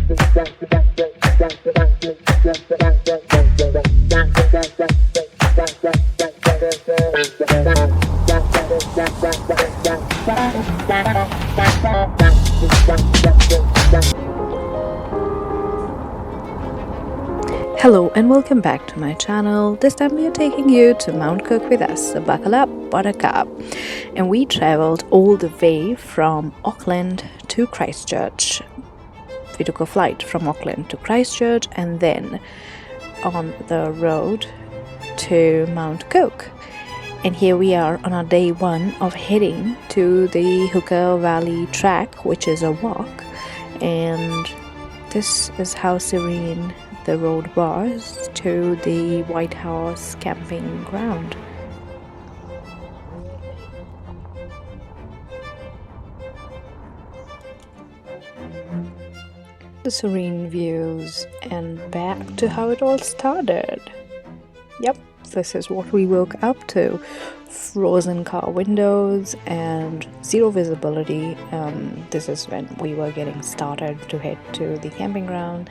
Hello and welcome back to my channel. This time we are taking you to Mount Cook with us, so buckle up, buttercup. And we traveled all the way from Auckland to Christchurch. We took a flight from Auckland to Christchurch and then on the road to Mount Cook. And here we are on our day one of heading to the Hooker Valley track, which is a walk. And this is how serene the road was to the White House camping ground. The serene views and back to how it all started. Yep, this is what we woke up to. Frozen car windows and zero visibility. This is when we were getting started to head to the camping ground.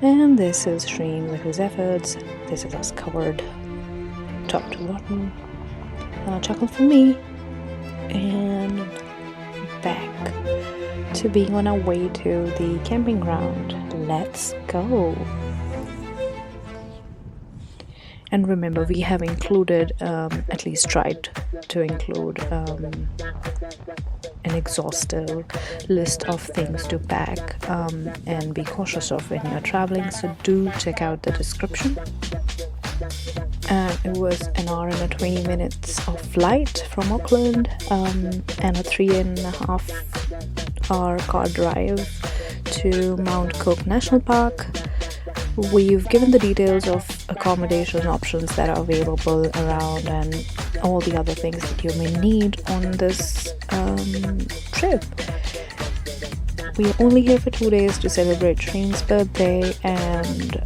And this is Shreen with his efforts. This is us covered top to bottom. And a chuckle from me. And back to being on our way to the camping ground. Let's go. And remember, we have included, at least tried to include an exhaustive list of things to pack and be cautious of when you're traveling. So do check out the description. It was an hour and 20 minutes of flight from Auckland and a 3.5 hour car drive to Mount Cook National Park. We've given the details of accommodation options that are available around and all the other things that you may need on this trip. We are only here for 2 days to celebrate Shreen's birthday and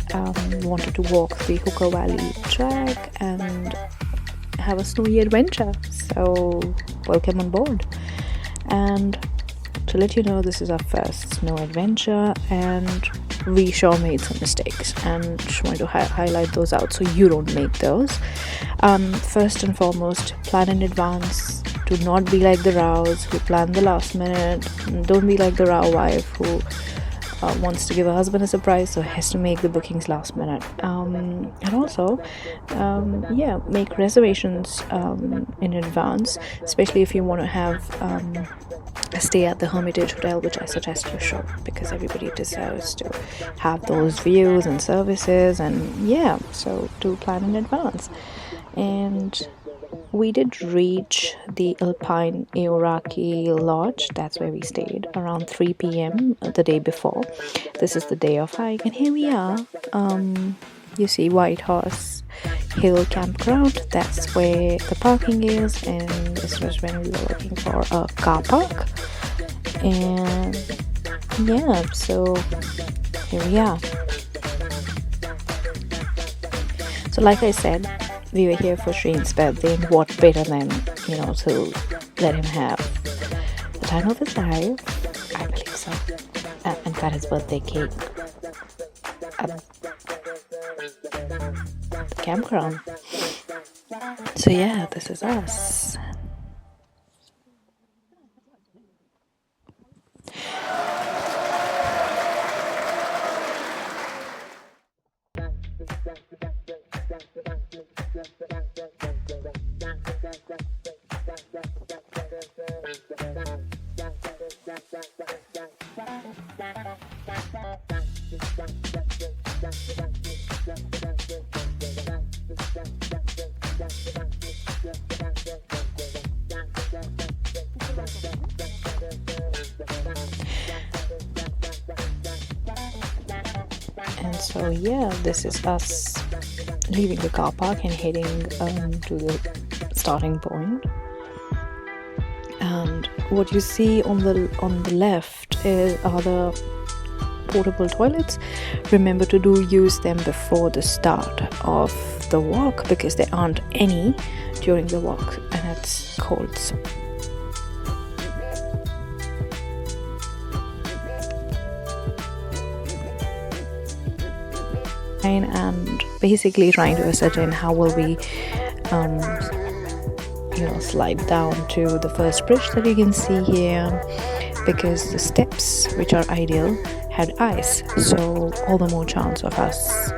wanted to walk the Hooker Valley track and have a snowy adventure. So welcome on board. And to let you know, this is our first snow adventure and we sure made some mistakes and just want to highlight those out so you don't make those. First and foremost, plan in advance. Do not be like the Rows who plan the last minute. Don't be like the Row wife who wants to give her husband a surprise, so has to make the bookings last minute. And also, make reservations in advance, especially if you want to have a stay at the Hermitage Hotel, which I suggest you should, because everybody deserves to have those views and services. And yeah, so do plan in advance. And we did reach the Alpine Aoraki Lodge. That's where we stayed around 3 p.m. the day before. This is the day of hike, and here we are. You see White Horse Hill Campground. That's where the parking is, and this was when we were looking for a car park. And yeah, so here we are. So like I said, we were here for Shreen's birthday, and what better than, to let him have the time of his life, I believe so, and cut his birthday cake at the campground. So yeah, this is us. And so yeah, this is us leaving the car park and heading to the starting point. And what you see on the left are the portable toilets. Remember to use them before the start of the walk, because there aren't any during the walk and it's cold. and basically trying to ascertain how will we slide down to the first bridge that you can see here, because the steps, which are ideal, had ice, so all the more chance of us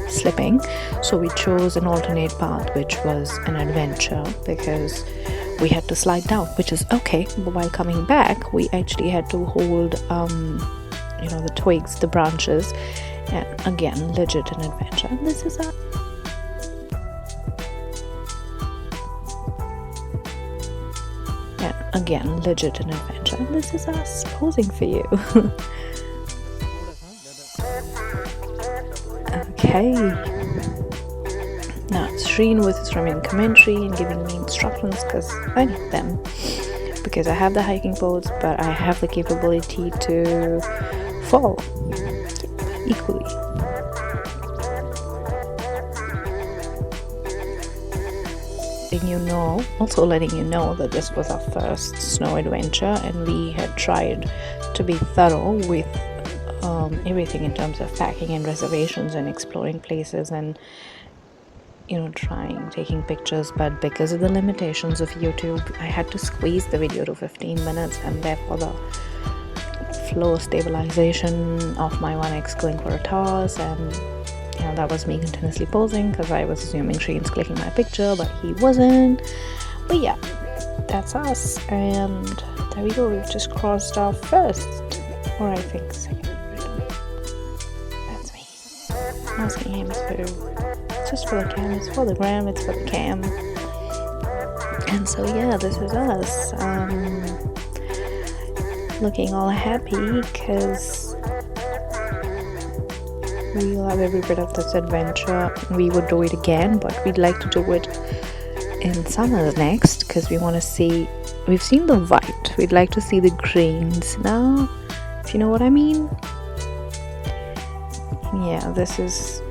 slipping. So we chose an alternate path, which was an adventure, because we had to slide down, which is okay, but while coming back we actually had to hold the twigs, the branches, and again, legit an adventure. And this is our again, legit an adventure. And this is us posing for you. Okay. Now it's Shreen with his swimming commentary and giving me instructions, because I need them. Because I have the hiking poles, but I have the capability to fall equally. Letting you know that this was our first snow adventure, and we had tried to be thorough with everything in terms of packing and reservations and exploring places and taking pictures, but because of the limitations of YouTube, I had to squeeze the video to 15 minutes, and therefore the flow stabilization of my 1x going for a toss, and that was me continuously posing because I was assuming Shreen's clicking my picture, but he wasn't. But yeah, that's us, and there we go. We've just crossed our first, or I think second. That's me. That's me. It's just for the cam. It's for the gram. It's for the cam. And so yeah, this is us. Looking all happy because we love every bit of this adventure. We would do it again, but we'd like to do it in summer next, because we want to see, we've seen the white, we'd like to see the greens now, if you know what I mean. Yeah, this is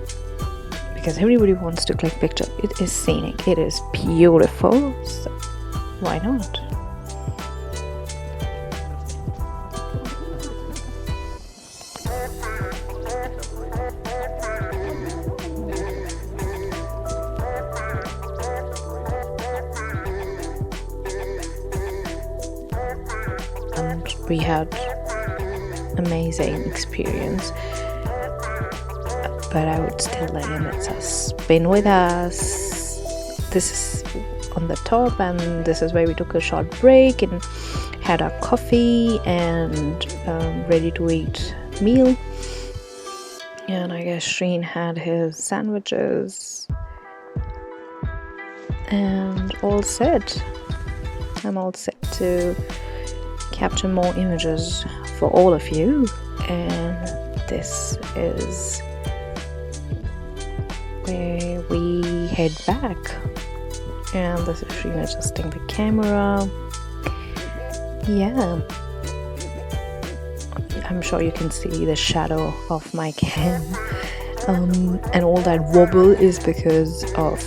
because everybody wants to click picture. It is scenic, it is beautiful, so why not? We had amazing experience, but I would still limit us. Been with us. This is on the top, and this is where we took a short break and had our coffee and ready to eat meal. And I guess Shreen had his sandwiches and all set. I'm all set to capture more images for all of you, and this is where we head back. And this is Shreen adjusting the camera. Yeah, I'm sure you can see the shadow of my cam. And all that wobble is because of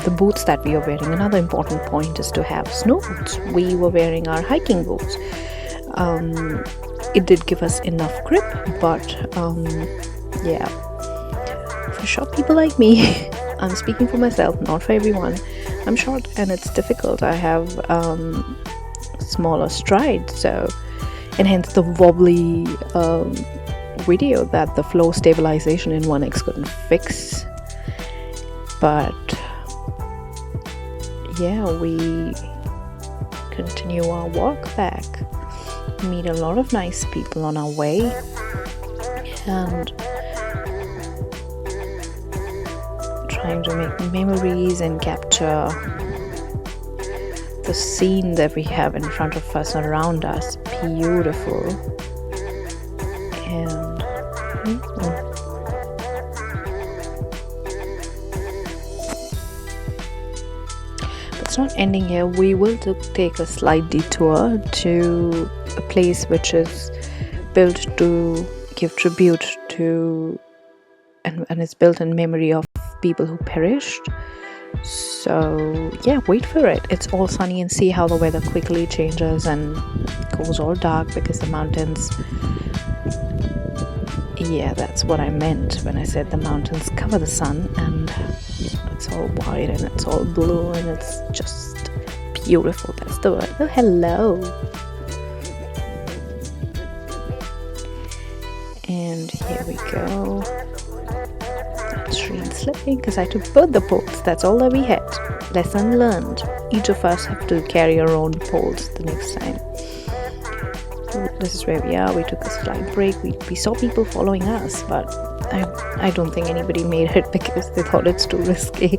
the boots that we are wearing. Another important point is to have snow boots. We were wearing our hiking boots. It did give us enough grip, but yeah, for short people like me, I'm speaking for myself, not for everyone. I'm short and it's difficult. I have smaller strides, so, and hence the wobbly video that the flow stabilization in 1x couldn't fix. But yeah, we continue our walk back, meet a lot of nice people on our way, and trying to make memories and capture the scene that we have in front of us, around us. Beautiful. And it's not ending here. We will take a slight detour to a place which is built to give tribute to and is built in memory of people who perished. So yeah, wait for it. It's all sunny, and see how the weather quickly changes and goes all dark because the mountains, Yeah, that's what I meant when I said the mountains cover the sun, and it's all white and it's all blue and it's just beautiful. That's the word. Oh, hello. And here we go. Shireen slipping because I took both the poles. That's all that we had. Lesson learned. Each of us have to carry our own poles the next time. So this is where we are. We took a slight break. We saw people following us, but I don't think anybody made it because they thought it's too risky,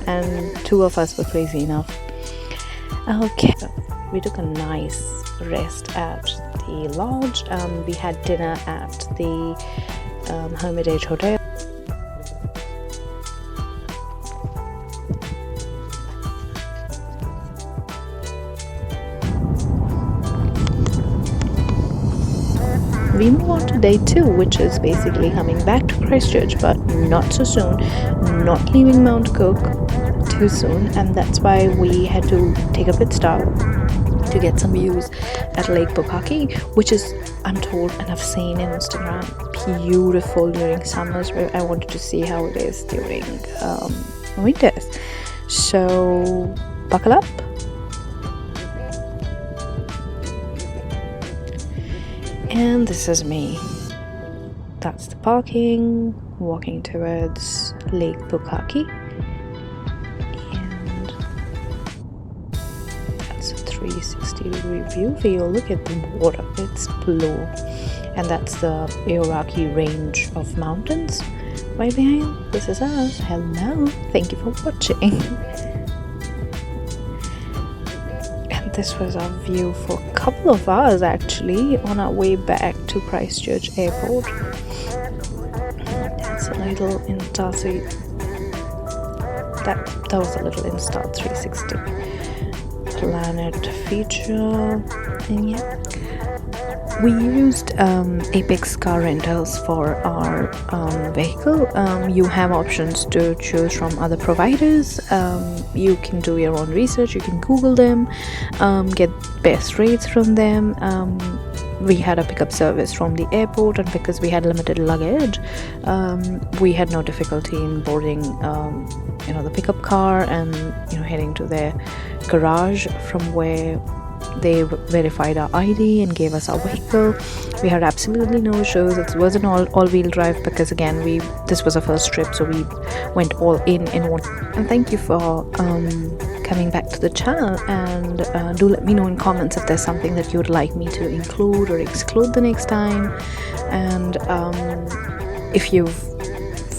and two of us were crazy enough. Okay, we took a nice rest at the lodge. We had dinner at the Hermitage Hotel. We move on to day 2, which is basically coming back to Christchurch, but not so soon, not leaving Mount Cook too soon, and that's why we had to take a pit stop to get some views at Lake Pukaki, which is, I'm told, and I've seen in Instagram, beautiful during summers, where I wanted to see how it is during winters. So buckle up. And this is me. That's the parking, walking towards Lake Pukaki. And that's a 360-degree view. Look at the water, it's blue. And that's the Aoraki range of mountains right behind. This is us. Hello, thank you for watching. This was our view for a couple of hours actually on our way back to Christchurch Airport. That's a little Insta, so that was a little Insta 360 planet feature. And yeah, we used Apex car rentals for our vehicle. You have options to choose from other providers. You can do your own research, you can Google them, get best rates from them. We had a pickup service from the airport, and because we had limited luggage, we had no difficulty in boarding the pickup car and heading to their garage, from where they verified our ID and gave us our vehicle. We had absolutely no issues. It was an all-wheel drive because again this was our first trip, so we went all in one. And thank you for coming back to the channel, and do let me know in comments if there's something that you would like me to include or exclude the next time. And if you've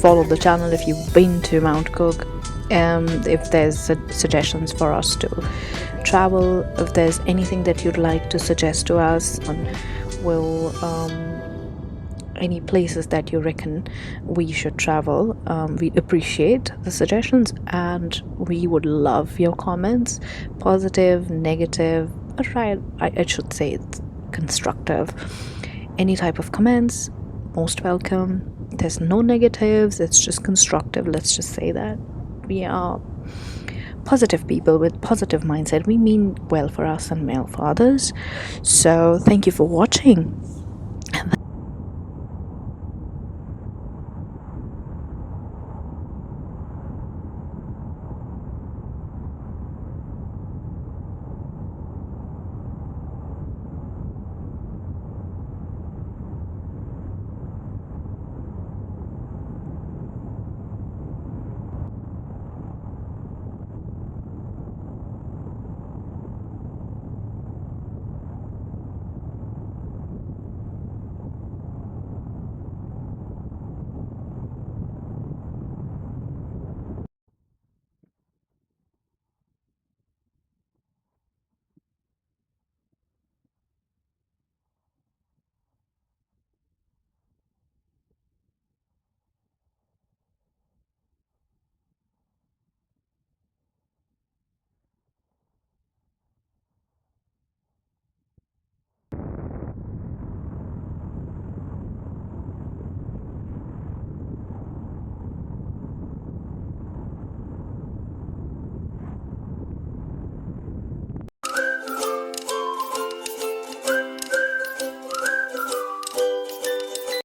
followed the channel, if you've been to Mount Cook, if there's suggestions for us to travel, if there's anything that you'd like to suggest to us on any places that you reckon we should travel, we appreciate the suggestions, and we would love your comments, positive, negative, I should say it's constructive. Any type of comments, most welcome. There's no negatives, it's just constructive. Let's just say that we are positive people with positive mindset. We mean well for us and well for others. So thank you for watching.